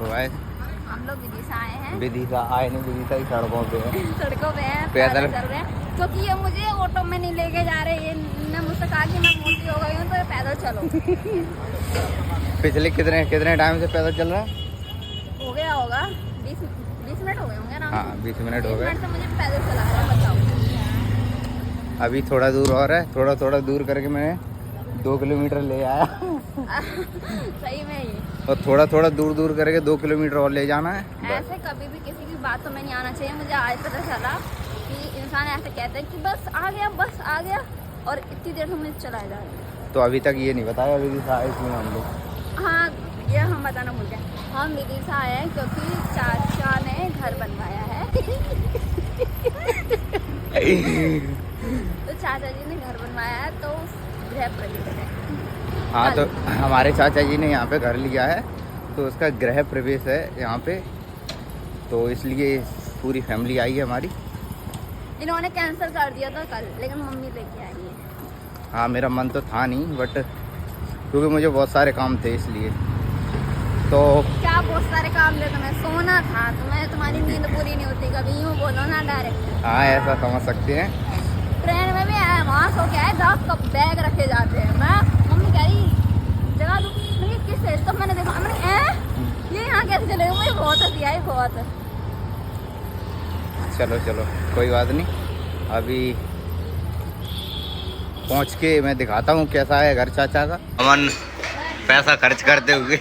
तो भाई हम लोग विदिशा आए हैं। विदिशा आए नहीं, विदिशा ही सड़कों पे है। सड़कों पे हैं, पैदल चल रहे हैं, क्योंकि ये मुझे ऑटो में नहीं लेके जा रहे। ये ने मुझसे कहा कि मैं मोटी हो गई हूँ तो पैदल चलो। पिछले कितने टाइम से पैदल चल रहा है? हो गया होगा 20 मिनट हो गए होंगे ना। हाँ 20 मिनट हो गए। से मुझे पैदल चला रहा है, बताओ। अभी थोड़ा दूर और है, थोड़ा दूर करके मैं 2 किलोमीटर ले आया। सही में ही। और थोड़ा दूर करके 2 किलोमीटर और ले जाना है। ऐसे कभी भी किसी की बात में नहीं आना चाहिए। मुझे आज पता चला कि इंसान ऐसे कहते हैं कि बस आ गया और इतनी देर से मुझे चलाया जा रहा है। तो अभी तक ये नहीं बताया विदिशा आए इसमें हम लोग। हाँ ये हम बताना भूल गए। हम विदिशा आए हैं क्योंकि चाचा ने घर बनवाया है। तो चाचा जी ने घर बनवाया है तो गृह प्रवेश है। हाँ तो हमारे चाचा जी ने यहाँ पे घर लिया है तो उसका गृह प्रवेश है यहाँ पे, तो इसलिए पूरी फैमिली आई है हमारी। इन्होंने कैंसिल कर दिया था कल, लेकिन मम्मी लेके आई है। हाँ मेरा मन तो था नहीं, बट क्योंकि मुझे बहुत सारे काम थे इसलिए। तो क्या बहुत सारे काम थे तुम्हें? सोना था तुम्हें, तुम्हारी नींद पूरी नहीं होती कभी, यूँ बोलो ना डायरेक्ट। हाँ ऐसा समझ सकते हैं। ट्रेन में भी आया वहाँ सो के आए, 10 कप बैग रखे जाते हैं। मैं मम्मी कह रही जगह दो, मैंने किससे? तो मैंने देखा, मैंने ये यहाँ कैसे चले? मुझे बहुत हंसी आई, बहुत। चलो कोई बात नहीं, अभी पहुँच के मैं दिखाता हूँ कैसा है घर चाचा का। अमन पैसा खर्च करते हुए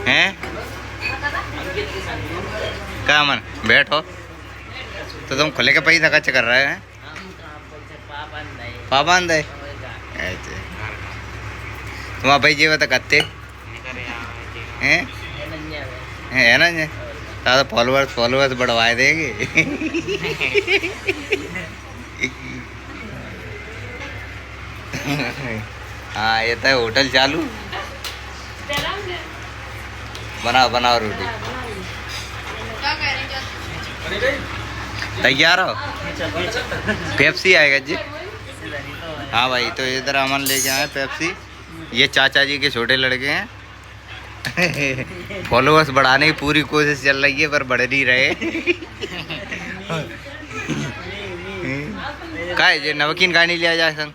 हैं। क्या अमन बैठो, तो तुम खुले के पैसा खर्च कर रहे हैं? पाबंद है तुम्हारा भाई जी बता कत्ते हैं है ना जी, ज़्यादा फॉलोवर्स बढ़वाए देंगे। हाँ ये तो होटल चालू। बनाओ रोटी। तैयार हो? पेप्सी आएगा जी। हाँ भाई, तो इधर अमन लेके आए पेप्सी। ये चाचा जी के छोटे लड़के हैं। फॉलोअर्स बढ़ाने की पूरी कोशिश चल रही है पर बढ़ नहीं रहे। का है नमकीन का नहीं लिया जाए संग?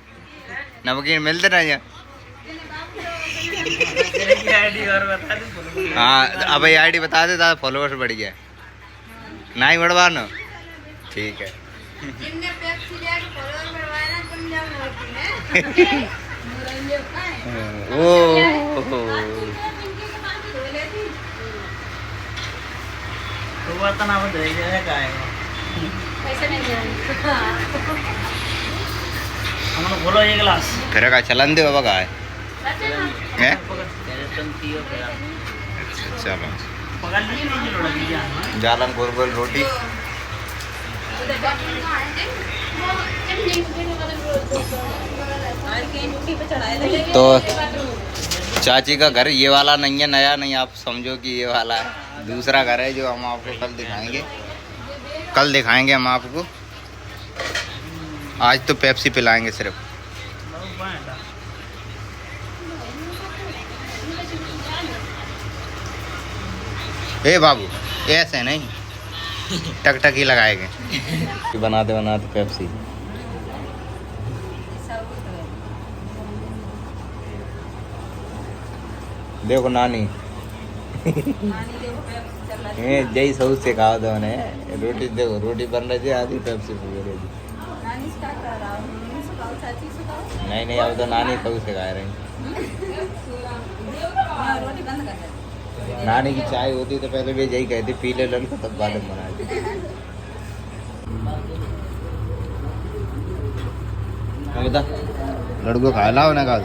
नमकीन मिलते ना यहाँ? हाँ अब ये आईडी बता दे ताकि फॉलोअर्स बढ़ जाए। नहीं बढ़वाना ठीक है। बोलो ये गिलास फिर का चलन दे बाबा का है? चलो जालन गोल गोल रोटी। तो चाची का घर ये वाला नहीं है, नया नहीं, आप समझो कि ये वाला है। दूसरा घर है जो हम आपको कल दिखाएंगे हम आपको। आज तो पेप्सी पिलाएंगे सिर्फ। ए बाबू ऐसे नहीं, टक ही लगाएंगे। बनाते पेप्सी। देखो नानी जय सऊ से खाओ दो ने रोटी। देखो रोटी बन रही थी, आधी पेप्सी पी रही थी। नहीं अब तो नानी सऊ से खा रही। नानी की चाय होती तो पहले भी यही कहती पी ले लड़को तब बाद में बनाती। बता लड़को खा लाओ ना, खा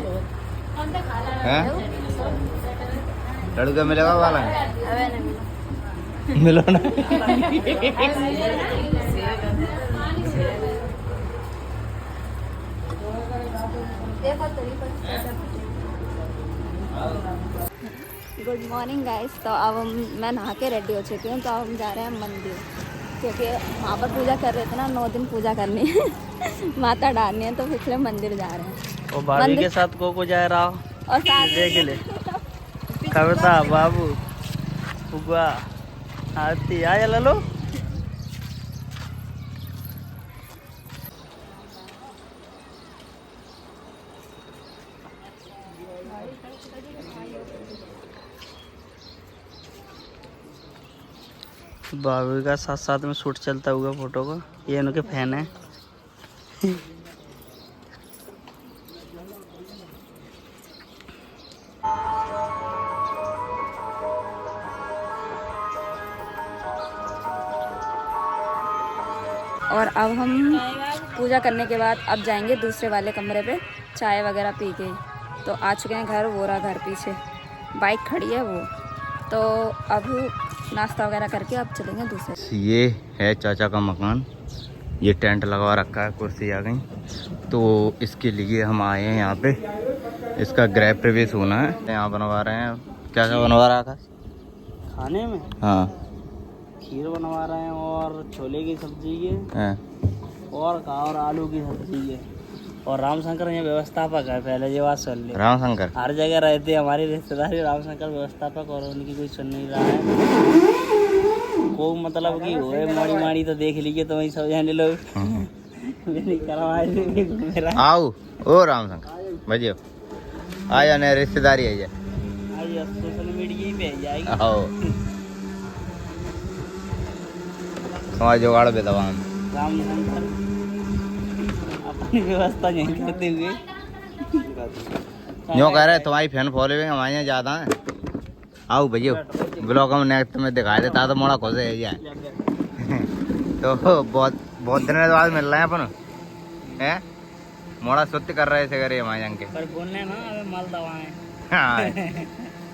लड़का मिलेगा वाला मिलो ना। Good morning guys. तो अब मैं नहा के रेडी हो चुकी हूँ। तो अब हम जा रहे हैं मंदिर, क्योंकि वहाँ पर पूजा कर रहे थे ना, 9 दिन पूजा करनी है। माता डालनी है, तो इसलिए मंदिर जा रहे हैं। और भाभी के साथ को जा रहा हो? और साथ देख ले कविता बाबू बुआ हाथी आया ललो। बाबू का साथ साथ में शूट चलता हुआ फोटो का, ये उनके फैन है। और अब हम पूजा करने के बाद अब जाएंगे दूसरे वाले कमरे पे चाय वगैरह पी के। तो आ चुके हैं घर, वो रहा घर पीछे, बाइक खड़ी है वो। तो अब नाश्ता वगैरह करके अब चलेंगे दूसरे। ये है चाचा का मकान, ये टेंट लगवा रखा है, कुर्सी आ गई, तो इसके लिए हम आए हैं यहाँ पे। इसका गृह प्रवेश होना है, यहाँ बनवा रहे हैं। क्या क्या बनवा रहा था खाने में? हाँ, खीर बनवा रहे हैं और छोले की सब्जी के हाँ। और आलू की सब्जी के। और रामशंकर यहाँ व्यवस्थापक है, पहले ये बात सुन ले। रामशंकर हर जगह रहते हैं हमारी रिश्तेदारी, रामशंकर व्यवस्थापक, और उनकी कोई सुन नहीं रहा है। को मतलब कि हो माड़ी माड़ी तो देख लीजिए तो वही सब जाने लोग। आओ ओ रामशंकर बजियो आ जाने रिश्तेदारी है सोशल मीडिया ही पे जाएगी। आओ समाज जुगाड़ पे दवा रामशंकर अपनी व्यवस्था नहीं करते हुए यूँ कह रहे तुम्हारी फैन फॉलोइंग हमारे यहाँ ज़्यादा है। आओ भैया ब्लॉग में नेक्स्ट में दिखा देता तो मोड़ा खुश है जाए। तो बहुत दिन बाद मिल रहे हैं अपन हैं, मोड़ा सुत्ती कर रहे थे करे हमारे यहाँ के पर बोलने ना अबे माल दवाएं। हाँ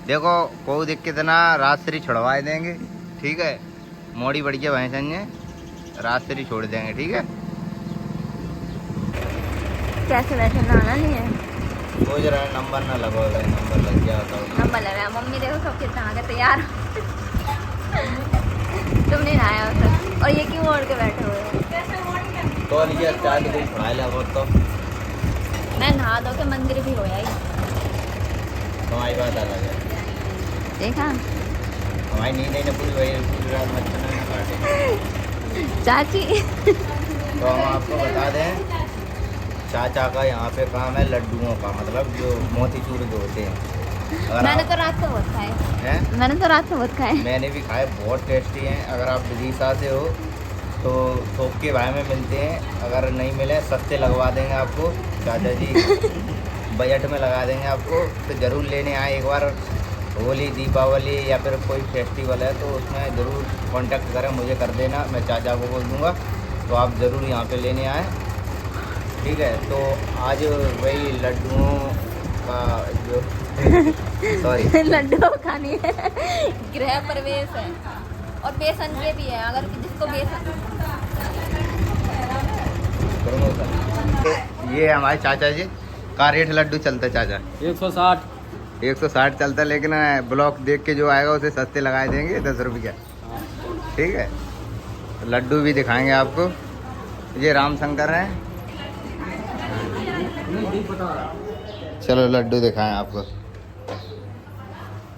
देखो कोई दिक्कत ना, राजश्री छुड़वा देंगे ठीक है। मोड़ी बढ़िया भैंस राजश्री छोड़ देंगे ठीक है। कैसे बैठे नहाना नहीं है? सोच रहा है नंबर ना लगो, नंबर लग गया तो नंबर लग रहा है। मम्मी देखो सब कितना आगे तैयार। तुम नहीं नहाया हो सर, और ये क्यों ओढ़ के बैठे हुए हो? तो लीजिए चार्ज कोई छुड़ा लिया बहुत तो मैं नहा दो के मंदिर भी हो आई। हमारी बात अलग है। देखा हमारी नींद नहीं पूरी वही पूरी रात मच्छर ना काटे। चाची तो हम आपको बता दें चाचा का यहाँ पे काम है लड्डुओं का, मतलब जो मोतीचूर जो होते हैं। मैंने तो रात को बहुत खाए हैं, मैंने तो रात को बहुत खाए। मैंने भी खाए, बहुत टेस्टी हैं। अगर आप विदिशा से हो तो थोक के भाव में मिलते हैं, अगर नहीं मिले सस्ते लगवा देंगे आपको चाचा जी। बजट में लगा देंगे आपको, तो ज़रूर लेने आए एक बार। होली दीपावली या फिर कोई फेस्टिवल है तो उसमें ज़रूर कांटेक्ट करें, मुझे कर देना, मैं चाचा को बोल दूँगा। तो आप ज़रूर यहाँ पे लेने आएँ ठीक है। तो आज वही लड्डुओं का जो सॉरी लड्डू खानी है, गृह प्रवेश है। और बेसन के भी है, अगर जिसको बेसन। ये हमारे चाचा जी का रेट लड्डू चलता है चाचा 160 चलता है, लेकिन ब्लॉक देख के जो आएगा उसे सस्ते लगाए देंगे 10 रुपये ठीक है। लड्डू भी दिखाएंगे आपको। ये रामशंकर हैं, चलो लड्डू दिखाएं आपको।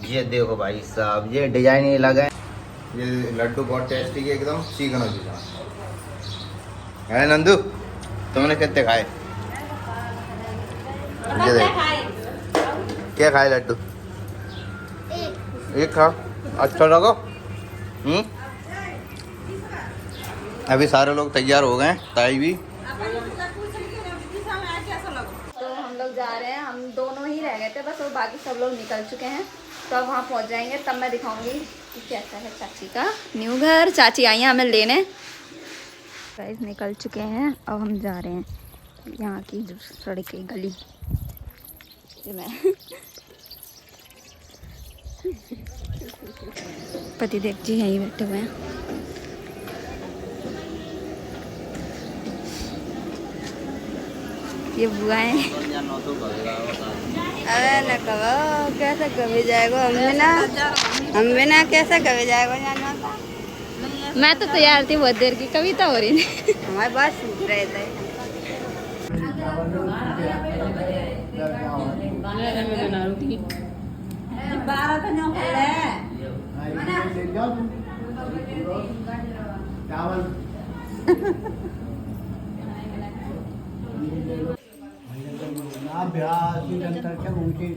ये देखो भाई साहब, ये डिजाइन ही लगा है। ये लड्डू बहुत टेस्टी है, एकदम चिकन हो चुका है। नंदू तुमने कितने खाए? ये देख क्या खाए लड्डू? एक खाओ, अच्छा लगा। अभी सारे लोग तैयार हो गए, ताई भी। तो हम लोग जा रहे हैं, हम दोनों ही रह गए थे बस, और बाकी सब लोग निकल चुके हैं। तो अब वहाँ पहुँच जाएंगे, तब मैं दिखाऊंगी कि कैसा है चाची का न्यू घर। चाची आई हैं हमें लेने। गाइस निकल चुके हैं, अब हम जा रहे हैं यहाँ की जो सड़क की गली। ये मैं पति देव जी यहीं बैठे हुए हैं। ये बुआएं अरे न कहो कैसे कभी जाएगा, हम बिना कैसे कभी जाएगा। मैं तो तैयार थी बहुत देर की, कविता हो रही थी हमारे पास रहे थे। 12 तो नो है चावल ऊंचे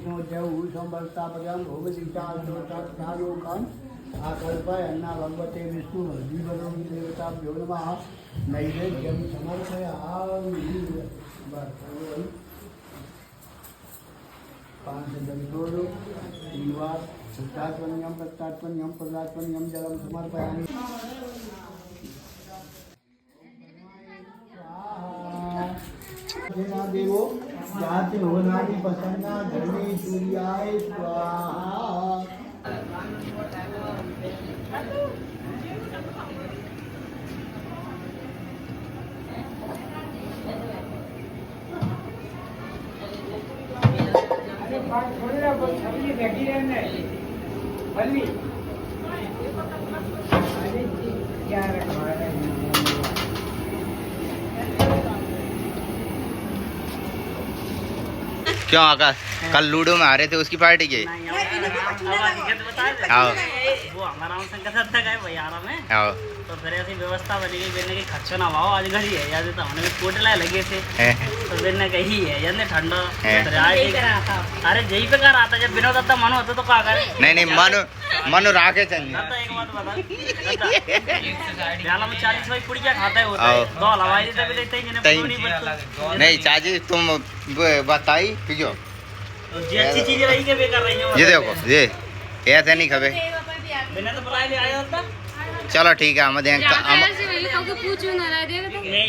संबलतापदम भोगदीचालोकन आकल्पय अन्ना भगवते विष्णु जीवनों देवता भ्यो नमः नैवेद्यम समर्पयामि। पुष्टात्मन्यम प्रत्यात्मन्यम प्रदात्मन्यम जलम समर्पयामि। देवो जाति होनानि प्रसन्ना धर्मे सूर्याय स्वाहा। क्यों आकाश कल लूडो में आ रहे थे उसकी पार्टी के? आओ वो हमारा शंकर सत्ता का है भैया में आओ तो फिर ऐसी व्यवस्था बनी गई बेने की खर्चो ना भाव आज घड़ी है याद तो हमने कोट लाए लगे थे तो बेने कही है याद ठंडा अरे जही पे कर आता जब बिना दत्ता मनो होता तो क्या करे नहीं मनु राके चाहिए। एक बात बता में 40 भाई पुड़िया खाता है होता है दो हलवाई देते भी देते ही नहीं चाची तुम बताई पियो जी अच्छी चीज रही के बेकार रही है ये देखो ये ऐसे नहीं खबे बिना तो बुलाए ले आया होता चलो ठीक है हम देंगे नहीं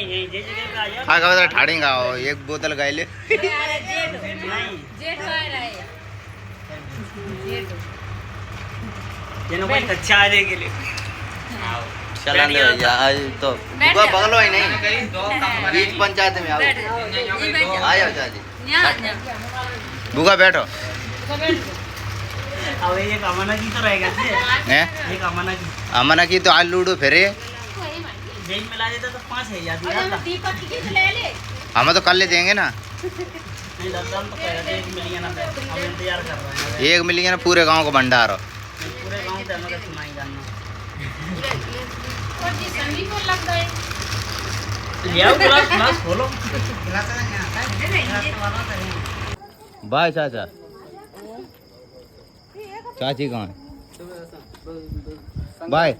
नहीं जे जगह पे आया हाँ खबर ठाड़ेंगे एक बोतल गाय ले ये कोई अच्छा आने के लिए चला ले भैया आज तो बुआ बगलो ही नहीं बीच पंचायत में आओ आयो चाची बुआ बैठो अब ये अमना की तो रहेगा हैं एक अमना की तो आज लूडो फिरे जेल मिला देता तो 5 है हम तो कल ले देंगे ना नहीं दर्जन तो कह रहे थे 1 मिलियन अब इंतजार कर रहे हैं 1 मिलियन पूरे गांव को भंडार हो पूरे गांव पे हमें सुनाई जाना लिया ग्लास खोलो बाय चाचा चाची कहाँ है बाय